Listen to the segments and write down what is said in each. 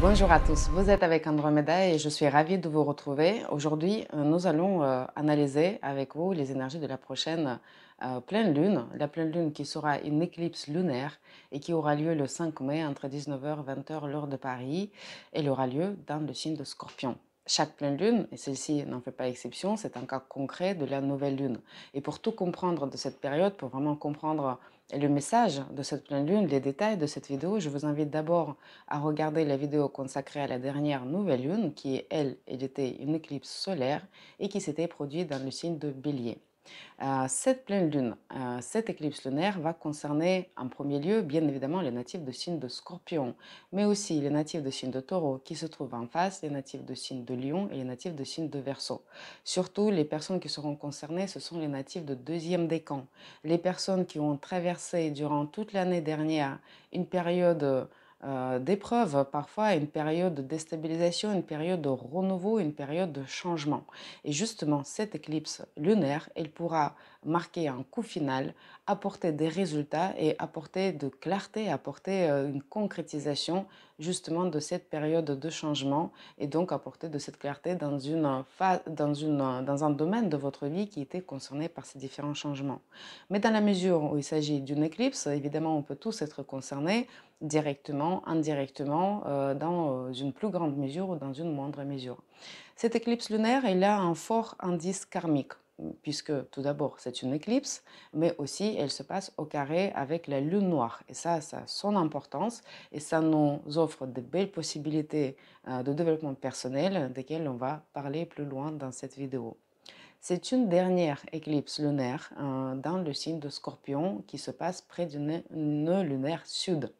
Bonjour à tous, vous êtes avec Andromeda et je suis ravie de vous retrouver. Aujourd'hui, nous allons analyser avec vous les énergies de la prochaine pleine lune. La pleine lune qui sera une éclipse lunaire et qui aura lieu le 5 mai entre 19h et 20h l'heure de Paris. Elle aura lieu dans le signe de Scorpion. Chaque pleine lune, et celle-ci n'en fait pas exception, c'est un cas concret de la nouvelle lune. Et pour tout comprendre de cette période, pour vraiment comprendre le message de cette pleine lune, les détails de cette vidéo, je vous invite d'abord à regarder la vidéo consacrée à la dernière nouvelle lune, qui, elle était une éclipse solaire et qui s'était produite dans le signe de Bélier. Cette pleine lune, cette éclipse lunaire va concerner en premier lieu, bien évidemment, les natifs de signe de Scorpion, mais aussi les natifs de signe de Taureau qui se trouvent en face, les natifs de signe de Lion et les natifs de signe de Verseau. Surtout, les personnes qui seront concernées, ce sont les natifs de deuxième décan, les personnes qui ont traversé durant toute l'année dernière une période d'épreuve, parfois une période de déstabilisation, une période de renouveau, une période de changement. Et justement, cette éclipse lunaire, elle pourra marquer un coup final, apporter des résultats et apporter de clarté, apporter une concrétisation justement de cette période de changement et donc apporter de cette clarté dans un domaine de votre vie qui était concerné par ces différents changements. Mais dans la mesure où il s'agit d'une éclipse, évidemment, on peut tous être concernés directement, indirectement, dans une plus grande mesure ou dans une moindre mesure. Cette éclipse lunaire, elle a un fort indice karmique, puisque tout d'abord c'est une éclipse, mais aussi elle se passe au carré avec la lune noire. Et ça a son importance et ça nous offre de belles possibilités de développement personnel, desquelles on va parler plus loin dans cette vidéo. C'est une dernière éclipse lunaire dans le signe de Scorpion qui se passe près du nœud lunaire sud.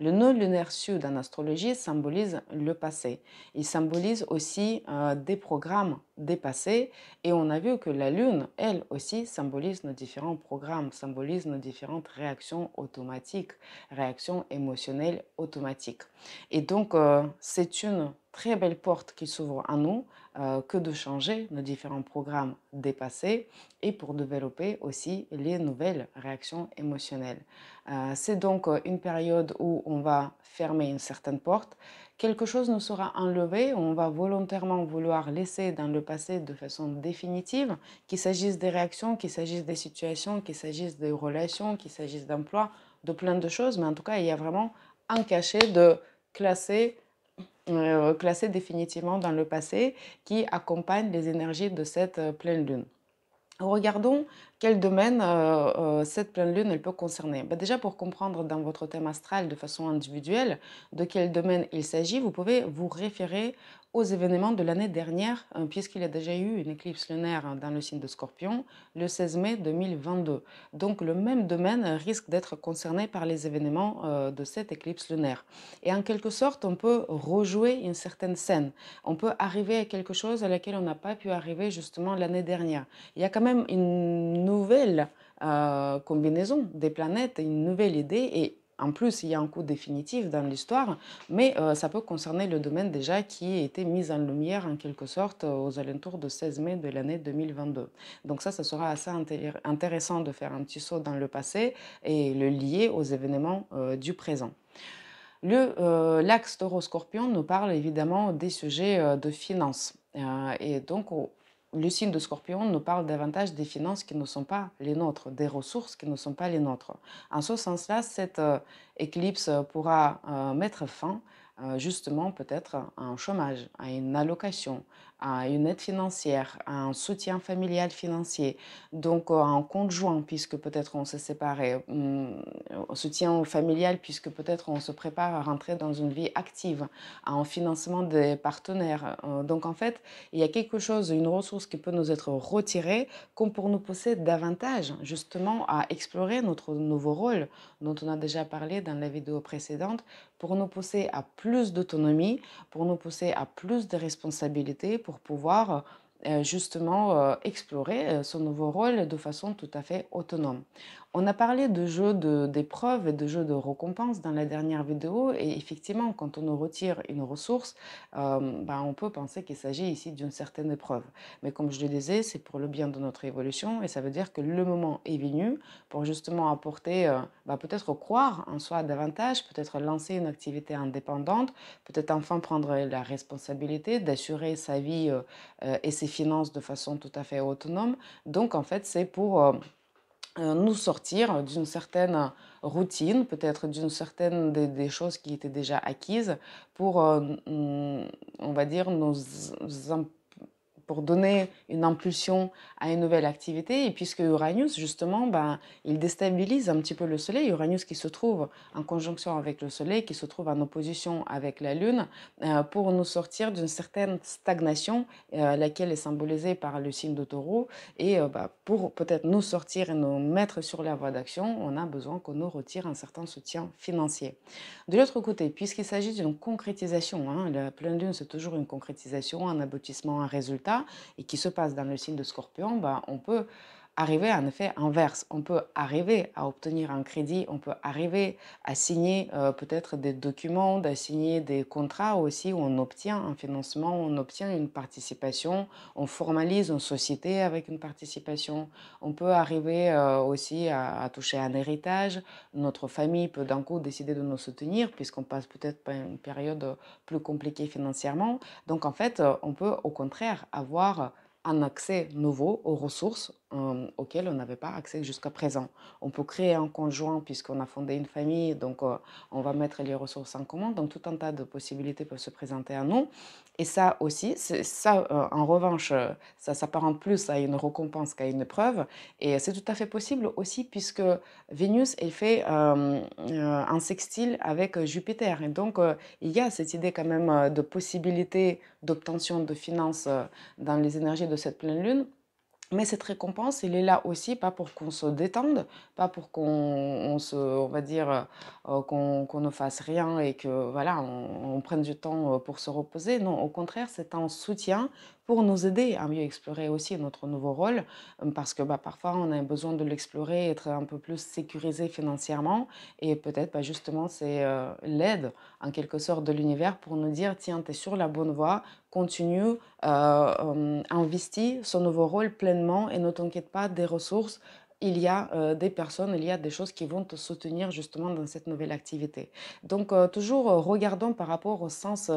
Le nœud lunaire sud en astrologie symbolise le passé. Il symbolise aussi des programmes dépassés et on a vu que la lune, elle aussi, symbolise nos différents programmes, symbolise nos différentes réactions automatiques, réactions émotionnelles automatiques. Et donc, c'est une très belle porte qui s'ouvre à nous que de changer nos différents programmes dépassés et pour développer aussi les nouvelles réactions émotionnelles. C'est donc une période où on va fermer une certaine porte, quelque chose nous sera enlevé, on va volontairement vouloir laisser dans le passé de façon définitive, qu'il s'agisse des réactions, qu'il s'agisse des situations, qu'il s'agisse des relations, qu'il s'agisse d'emploi, de plein de choses, mais en tout cas, il y a vraiment un cachet de classer classé définitivement dans le passé qui accompagne les énergies de cette pleine lune. Regardons quel domaine cette pleine lune elle peut concerner. Ben déjà, pour comprendre dans votre thème astral de façon individuelle de quel domaine il s'agit, vous pouvez vous référer aux événements de l'année dernière, puisqu'il y a déjà eu une éclipse lunaire dans le signe de Scorpion le 16 mai 2022. Donc le même domaine risque d'être concerné par les événements de cette éclipse lunaire. Et en quelque sorte, on peut rejouer une certaine scène. On peut arriver à quelque chose à laquelle on n'a pas pu arriver justement l'année dernière. Il y a quand même une nouvelle combinaison des planètes, une nouvelle idée et en plus, il y a un coup définitif dans l'histoire, mais ça peut concerner le domaine déjà qui a été mis en lumière en quelque sorte aux alentours de 16 mai de l'année 2022. Donc ça sera assez intéressant de faire un petit saut dans le passé et le lier aux événements du présent. L'axe taureau-scorpion nous parle évidemment des sujets de finances. Et donc, le signe de scorpion nous parle davantage des finances qui ne sont pas les nôtres, des ressources qui ne sont pas les nôtres. En ce sens-là, cette éclipse pourra mettre fin justement peut-être à un chômage, à une allocation, à une aide financière, à un soutien familial financier, donc à un conjoint puisque peut-être on s'est séparé, un soutien familial puisque peut-être on se prépare à rentrer dans une vie active, à un financement des partenaires. Donc en fait, il y a quelque chose, une ressource qui peut nous être retirée comme pour nous pousser davantage justement à explorer notre nouveau rôle dont on a déjà parlé dans la vidéo précédente, pour nous pousser à plus d'autonomie, pour nous pousser à plus de responsabilités, pour pouvoir justement explorer son nouveau rôle de façon tout à fait autonome. On a parlé de jeux d'épreuves et de jeux de récompenses dans la dernière vidéo et effectivement, quand on nous retire une ressource, ben, on peut penser qu'il s'agit ici d'une certaine épreuve. Mais comme je le disais, c'est pour le bien de notre évolution et ça veut dire que le moment est venu pour justement apporter, ben, peut-être croire en soi davantage, peut-être lancer une activité indépendante, peut-être enfin prendre la responsabilité d'assurer sa vie et ses finances de façon tout à fait autonome. Donc en fait, c'est pour nous sortir d'une certaine routine, peut-être d'une certaine des choses qui étaient déjà acquises pour, on va dire, pour donner une impulsion à une nouvelle activité. Et puisque Uranus, justement, ben, il déstabilise un petit peu le Soleil, Uranus qui se trouve en conjonction avec le Soleil, qui se trouve en opposition avec la Lune, pour nous sortir d'une certaine stagnation, laquelle est symbolisée par le signe de Taureau. Et ben, pour peut-être nous sortir et nous mettre sur la voie d'action, on a besoin qu'on nous retire un certain soutien financier. De l'autre côté, puisqu'il s'agit d'une concrétisation, hein, la pleine lune c'est toujours une concrétisation, un aboutissement, un résultat, et qui se passe dans le signe de Scorpion, ben, on peut arriver à un effet inverse. On peut arriver à obtenir un crédit, on peut arriver à signer peut-être des documents, à signer des contrats aussi où on obtient un financement, on obtient une participation, on formalise une société avec une participation. On peut arriver aussi à toucher un héritage. Notre famille peut d'un coup décider de nous soutenir puisqu'on passe peut-être par une période plus compliquée financièrement. Donc en fait, on peut au contraire avoir un accès nouveau aux ressources auxquelles on n'avait pas accès jusqu'à présent. On peut créer un conjoint puisqu'on a fondé une famille, donc on va mettre les ressources en commun. Donc tout un tas de possibilités peuvent se présenter à nous. Et ça aussi, ça en revanche, ça s'apparente plus à une récompense qu'à une épreuve. Et c'est tout à fait possible aussi puisque Vénus, elle fait un sextile avec Jupiter. Et donc, il y a cette idée quand même de possibilité d'obtention de finances dans les énergies de cette pleine lune. Mais cette récompense, elle est là aussi, pas pour qu'on se détende, pas pour on va dire, qu'on ne fasse rien et que voilà, on prenne du temps pour se reposer. Non, au contraire, c'est un soutien pour nous aider à mieux explorer aussi notre nouveau rôle, parce que bah, parfois on a besoin de l'explorer, être un peu plus sécurisé financièrement, et peut-être bah, justement c'est l'aide en quelque sorte de l'univers pour nous dire, tiens, tu es sur la bonne voie, continue, investis ce nouveau rôle pleinement et ne t'inquiète pas des ressources. Il y a des personnes, il y a des choses qui vont te soutenir justement dans cette nouvelle activité. Donc toujours regardons par rapport au sens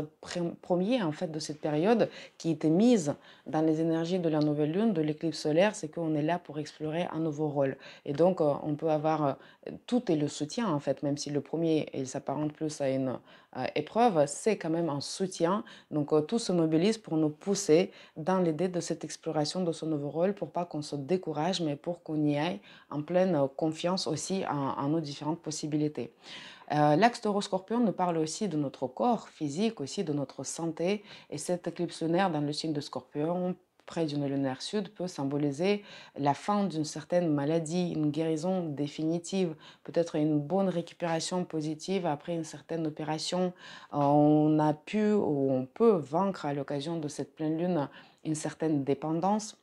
premier en fait de cette période qui était mise dans les énergies de la nouvelle lune, de l'éclipse solaire, c'est qu'on est là pour explorer un nouveau rôle. Et donc on peut avoir tout est le soutien en fait, même si le premier il s'apparente plus à une épreuve, c'est quand même un soutien. Donc tout se mobilise pour nous pousser dans l'idée de cette exploration de ce nouveau rôle pour pas qu'on se décourage, mais pour qu'on y aille en pleine confiance aussi en nos différentes possibilités. L'axe taureau-scorpion nous parle aussi de notre corps physique, aussi de notre santé. Et cette éclipse lunaire dans le signe de Scorpion, près d'une lunaire sud, peut symboliser la fin d'une certaine maladie, une guérison définitive, peut-être une bonne récupération positive après une certaine opération. On a pu ou on peut vaincre à l'occasion de cette pleine lune une certaine dépendance,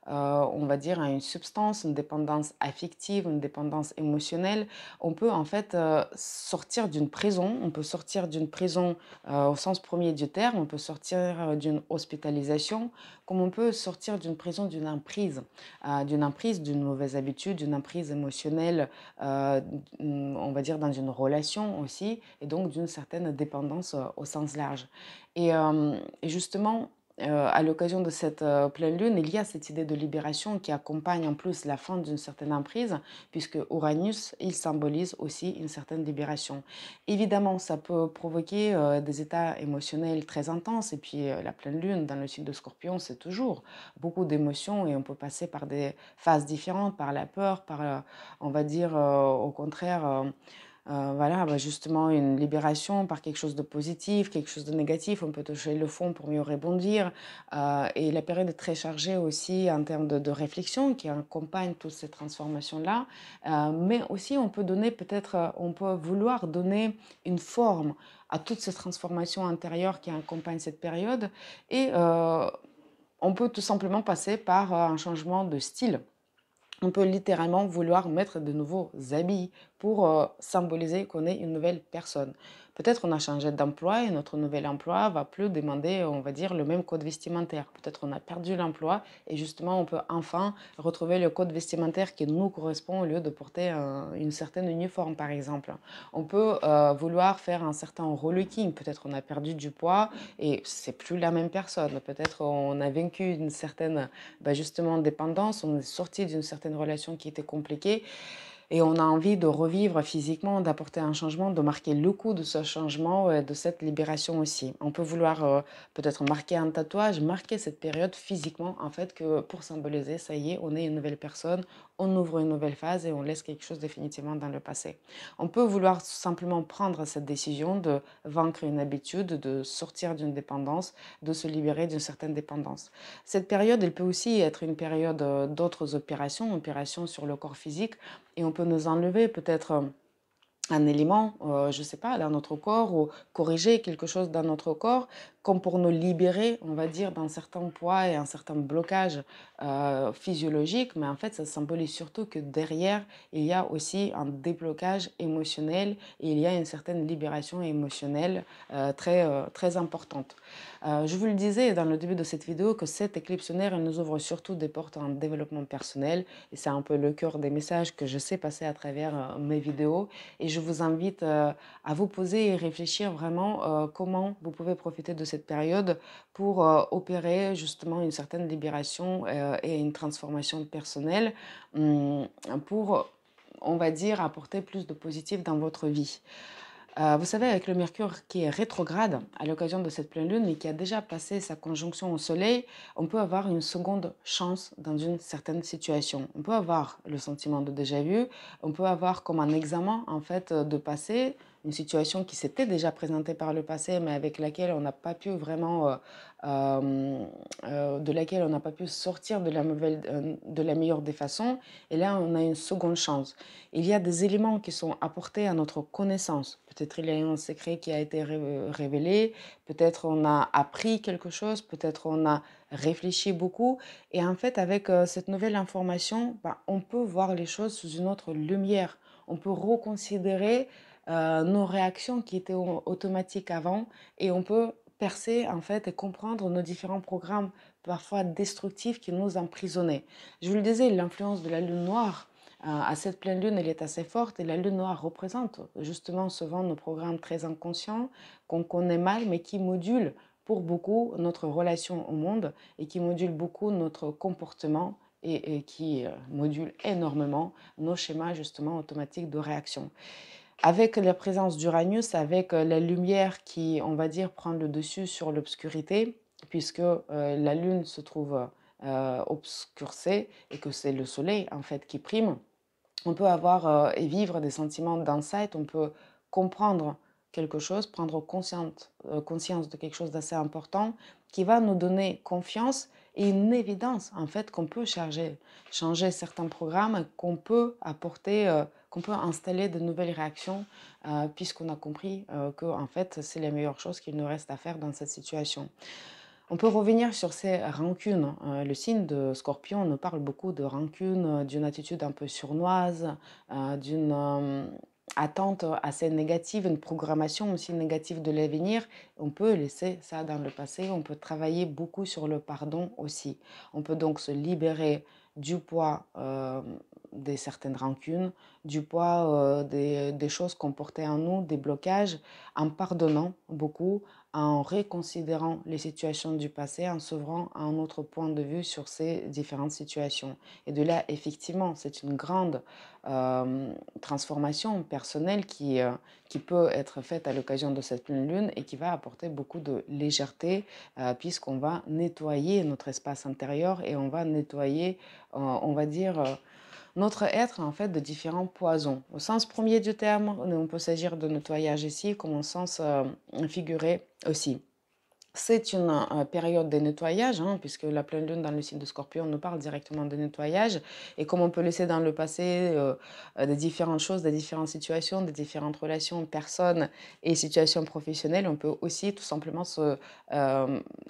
on va dire, à une substance, une dépendance affective, une dépendance émotionnelle. On peut en fait sortir d'une prison, on peut sortir d'une prison au sens premier du terme, on peut sortir d'une hospitalisation, comme on peut sortir d'une prison, d'une emprise, d'une mauvaise habitude, d'une emprise émotionnelle, on va dire dans une relation aussi, et donc d'une certaine dépendance au sens large. Et justement, à l'occasion de cette pleine lune, il y a cette idée de libération qui accompagne en plus la fin d'une certaine emprise, puisque Uranus, il symbolise aussi une certaine libération. Évidemment, ça peut provoquer des états émotionnels très intenses, et puis la pleine lune dans le signe de Scorpion, c'est toujours beaucoup d'émotions, et on peut passer par des phases différentes, par la peur, par, on va dire, au contraire, voilà, bah, justement une libération par quelque chose de positif, quelque chose de négatif. On peut toucher le fond pour mieux rebondir. Et la période est très chargée aussi en termes de réflexion qui accompagne toutes ces transformations-là. Mais aussi, on peut donner peut-être, on peut vouloir donner une forme à toutes ces transformations intérieures qui accompagnent cette période. Et on peut tout simplement passer par un changement de style. On peut littéralement vouloir mettre de nouveaux habits pour symboliser qu'on est une nouvelle personne. Peut-être on a changé d'emploi et notre nouvel emploi va plus demander, on va dire, le même code vestimentaire. Peut-être on a perdu l'emploi et justement on peut enfin retrouver le code vestimentaire qui nous correspond au lieu de porter une certaine uniforme par exemple. On peut vouloir faire un certain relooking. Peut-être on a perdu du poids et c'est plus la même personne. Peut-être on a vaincu une certaine justement dépendance, on est sorti d'une certaine relation qui était compliquée et on a envie de revivre physiquement, d'apporter un changement, de marquer le coup de ce changement, de cette libération aussi. On peut vouloir peut-être marquer un tatouage, marquer cette période physiquement, en fait, que pour symboliser, ça y est, on est une nouvelle personne, on ouvre une nouvelle phase et on laisse quelque chose définitivement dans le passé. On peut vouloir simplement prendre cette décision de vaincre une habitude, de sortir d'une dépendance, de se libérer d'une certaine dépendance. Cette période, elle peut aussi être une période d'autres opérations sur le corps physique, et on peut nous enlever peut-être un élément, je ne sais pas, dans notre corps ou corriger quelque chose dans notre corps, comme pour nous libérer, on va dire, d'un certain poids et un certain blocage physiologique. Mais en fait, ça symbolise surtout que derrière, il y a aussi un déblocage émotionnel et il y a une certaine libération émotionnelle très importante. Je vous le disais dans le début de cette vidéo que cette éclipse lunaire, elle nous ouvre surtout des portes en développement personnel et c'est un peu le cœur des messages que je sais passer à travers mes vidéos. Et je vous invite à vous poser et réfléchir vraiment comment vous pouvez profiter de cette période pour opérer justement une certaine libération et une transformation personnelle hum, pour, on va dire, apporter plus de positif dans votre vie. Vous savez, avec le Mercure qui est rétrograde à l'occasion de cette pleine lune, mais qui a déjà passé sa conjonction au Soleil, on peut avoir une seconde chance dans une certaine situation. On peut avoir le sentiment de déjà-vu, on peut avoir comme un examen en fait de passé, une situation qui s'était déjà présentée par le passé, mais avec laquelle on n'a pas pu vraiment, de laquelle on n'a pas pu sortir de la meilleure des façons. Et là, on a une seconde chance. Il y a des éléments qui sont apportés à notre connaissance. Peut-être il y a un secret qui a été révélé, peut-être on a appris quelque chose, peut-être on a réfléchi beaucoup. Et en fait, avec cette nouvelle information, on peut voir les choses sous une autre lumière. On peut reconsidérer nos réactions qui étaient automatiques avant et on peut percer en fait et comprendre nos différents programmes parfois destructifs qui nous emprisonnaient. Je vous le disais, l'influence de la lune noire à cette pleine lune, elle est assez forte et la lune noire représente justement souvent nos programmes très inconscients qu'on connaît mal mais qui modulent pour beaucoup notre relation au monde et qui modulent beaucoup notre comportement et qui modulent énormément nos schémas justement automatiques de réaction. Avec la présence d'Uranus, avec la lumière qui, on va dire, prend le dessus sur l'obscurité, puisque la Lune se trouve obscurcée et que c'est le Soleil en fait qui prime, on peut avoir et vivre des sentiments d'insight, on peut comprendre quelque chose, prendre conscience de quelque chose d'assez important qui va nous donner confiance et une évidence en fait qu'on peut changer certains programmes, qu'on peut apporter, qu'on peut installer de nouvelles réactions puisqu'on a compris que en fait c'est la meilleure chose qu'il nous reste à faire dans cette situation. On peut revenir sur ces rancunes. Le signe de Scorpion nous parle beaucoup de rancune, d'une attitude un peu sournoise, d'une attente assez négative, une programmation aussi négative de l'avenir. On peut laisser ça dans le passé, on peut travailler beaucoup sur le pardon aussi. On peut donc se libérer du poids des certaines rancunes, du poids des choses qu'on portait en nous, des blocages, en pardonnant beaucoup, en reconsidérant les situations du passé, en s'ouvrant à un autre point de vue sur ces différentes situations. Et de là, effectivement, c'est une grande transformation personnelle qui peut être faite à l'occasion de cette pleine lune et qui va apporter beaucoup de légèreté puisqu'on va nettoyer notre espace intérieur et on va nettoyer, on va dire, notre être en fait de différents poisons. Au sens premier du terme, on peut s'agir de nettoyage ici, comme au sens figuré aussi. C'est une période de nettoyage, hein, puisque la pleine lune dans le signe de Scorpion nous parle directement de nettoyage. Et comme on peut laisser dans le passé des différentes choses, des différentes situations, des différentes relations, personnes et situations professionnelles, on peut aussi tout simplement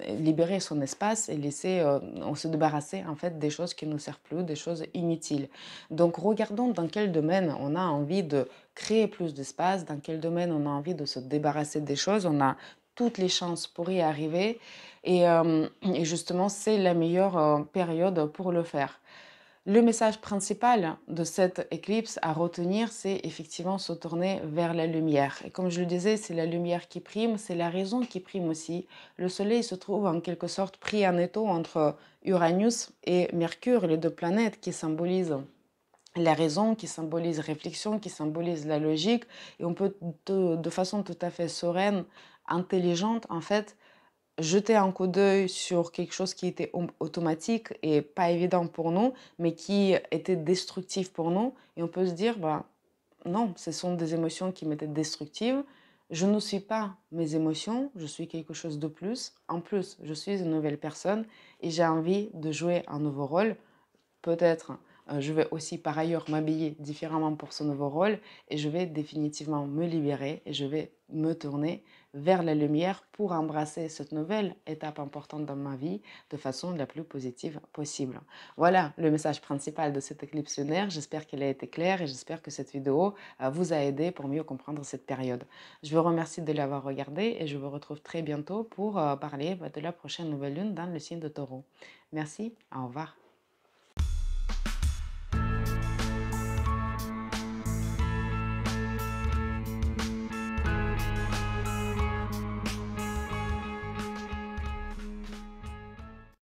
libérer son espace et laisser, se débarrasser en fait des choses qui ne nous servent plus, des choses inutiles. Donc regardons dans quel domaine on a envie de créer plus d'espace, dans quel domaine on a envie de se débarrasser des choses. On a toutes les chances pour y arriver. Et justement, c'est la meilleure période pour le faire. Le message principal de cette éclipse à retenir, c'est effectivement se tourner vers la lumière. Et comme je le disais, c'est la lumière qui prime, c'est la raison qui prime aussi. Le Soleil se trouve en quelque sorte pris en étau entre Uranus et Mercure, les deux planètes qui symbolisent la raison, qui symbolise réflexion, qui symbolise la logique. Et on peut de façon tout à fait sereine, intelligente, en fait, jeter un coup d'œil sur quelque chose qui était automatique et pas évident pour nous, mais qui était destructif pour nous. Et on peut se dire, bah, non, ce sont des émotions qui m'étaient destructives. Je ne suis pas mes émotions, je suis quelque chose de plus. En plus, je suis une nouvelle personne et j'ai envie de jouer un nouveau rôle. Peut-être, je vais aussi par ailleurs m'habiller différemment pour ce nouveau rôle et je vais définitivement me libérer et je vais me tourner vers la lumière pour embrasser cette nouvelle étape importante dans ma vie de façon la plus positive possible. Voilà le message principal de cette éclipse lunaire. J'espère qu'elle a été claire et j'espère que cette vidéo vous a aidé pour mieux comprendre cette période. Je vous remercie de l'avoir regardée et je vous retrouve très bientôt pour parler de la prochaine nouvelle lune dans le signe de Taureau. Merci, au revoir.